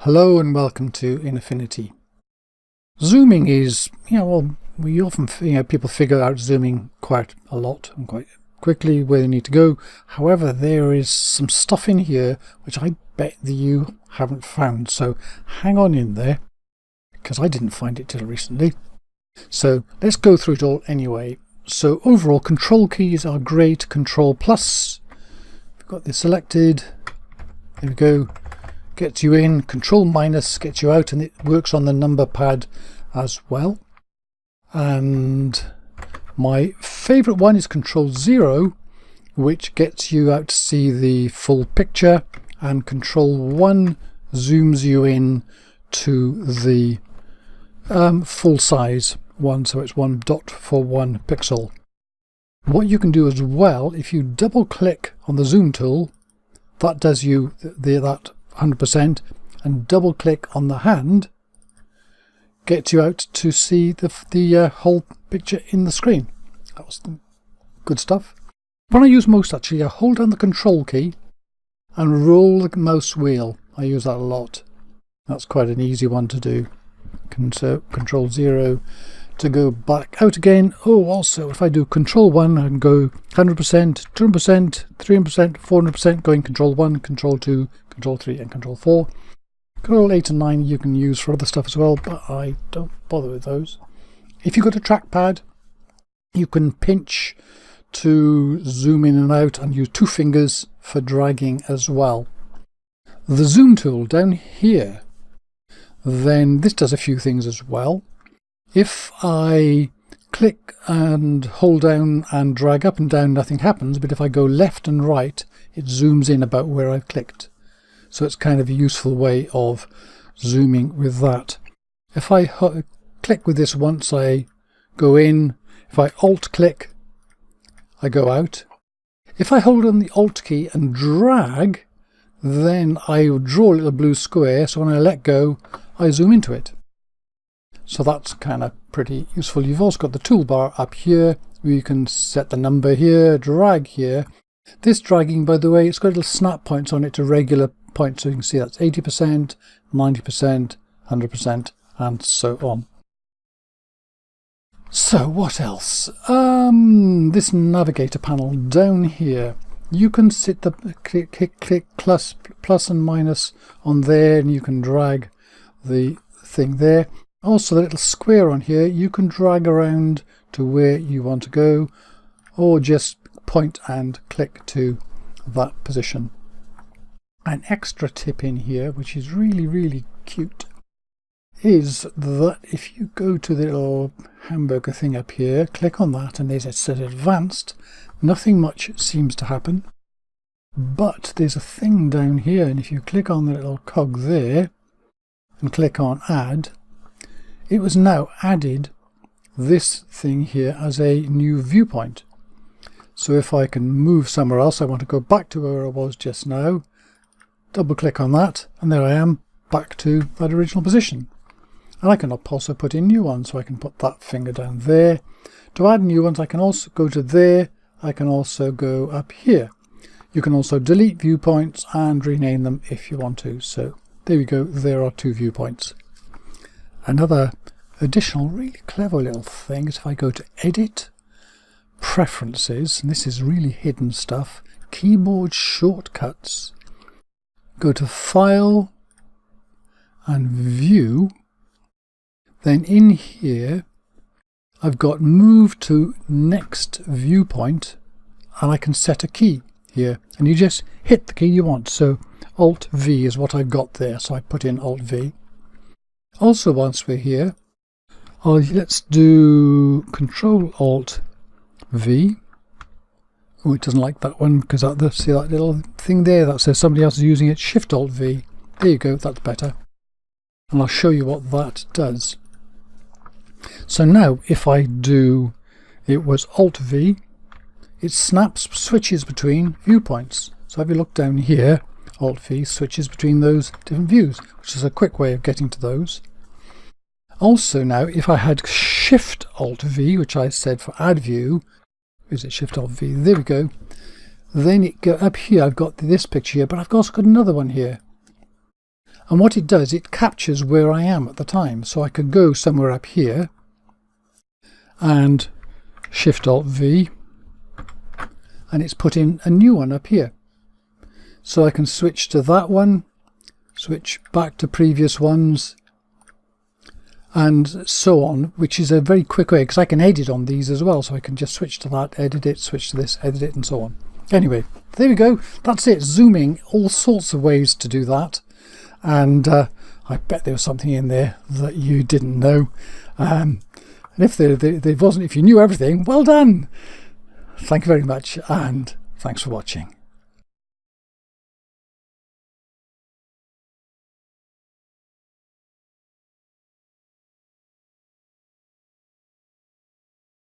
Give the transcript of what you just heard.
Hello and welcome to Affinity. Zooming is, we often, people figure out zooming quite a lot and quite quickly where they need to go. However, there is some stuff in here which I bet that you haven't found. So hang on in there, because I didn't find it till recently. So let's go through it all anyway. So overall, control keys are great. Control plus, we've got this selected. There we go. Gets you in. Control minus gets you out, and it works on the number pad as well. And my favourite one is Control 0, which gets you out to see the full picture, and Control 1 zooms you in to the full size one, so it's 1 dot for 1 pixel. What you can do as well, if you double click on the zoom tool, that does you that 100%, and double click on the hand gets you out to see the whole picture in the screen. That was good stuff. When I use most, actually, I hold down the control key and roll the mouse wheel. I use that a lot. That's quite an easy one to do. Control 0 to go back out again. Oh, also if I do Control 1, I can go 100%, 200%, 300%, 400%, going Control 1, Control 2, Control 3 and Control 4. Control 8 and 9 you can use for other stuff as well, but I don't bother with those. If you've got a trackpad, you can pinch to zoom in and out and use 2 fingers for dragging as well. The zoom tool down here, then this does a few things as well. If I click and hold down and drag up and down, nothing happens, but if I go left and right, it zooms in about where I've clicked. So it's kind of a useful way of zooming with that. If I click with this once, I go in. If I alt click, I go out. If I hold on the alt key and drag, then I draw a little blue square, so when I let go, I zoom into it. So that's kind of pretty useful. You've also got the toolbar up here where you can set the number here, drag here. This dragging, by the way, it's got little snap points on it to regular points, so you can see that's 80%, 90%, 100%, and so on. So what else? This Navigator panel down here, you can sit the click plus and minus on there, and you can drag the thing there. Also, the little square on here, you can drag around to where you want to go, or just point and click to that position. An extra tip in here, which is really cute, is that if you go to the little hamburger thing up here, click on that, and there's it said advanced. Nothing much seems to happen, but there's a thing down here, and if you click on the little cog there and click on add, it was now added this thing here as a new viewpoint. So if I can move somewhere else, I want to go back to where I was just now, double click on that, and there I am back to that original position. And I can also put in new ones, so I can put that finger down there. To add new ones, I can also go to there, I can also go up here. You can also delete viewpoints and rename them if you want to. So there we go, there are 2 viewpoints. Another additional really clever little thing is if I go to Edit, Preferences, and this is really hidden stuff, Keyboard Shortcuts, go to File and View, then in here I've got Move to Next Viewpoint, and I can set a key here, and you just hit the key you want. So Alt V is what I've got there, so I put in Alt V. Also, once we're here, let's do Control Alt V. Oh, it doesn't like that one because see that little thing there that says somebody else is using it. Shift Alt V. There you go, that's better. And I'll show you what that does. So now if I do, it was Alt V, it switches between viewpoints. So if you look down here, Alt V switches between those different views, which is a quick way of getting to those. Also now, if I had Shift Alt V, which I said for add view, is it Shift Alt V? There we go. Then it go up here, I've got this picture here, but I've also got another one here. And what it does, it captures where I am at the time. So I could go somewhere up here and Shift-Alt-V, and it's put in a new one up here. So I can switch to that one, switch back to previous ones, and so on, which is a very quick way, because I can edit on these as well. So I can just switch to that, edit it, switch to this, edit it, and so on. Anyway, there we go. That's it. Zooming, all sorts of ways to do that. And I bet there was something in there that you didn't know. And if there wasn't, if you knew everything, well done. Thank you very much, and thanks for watching.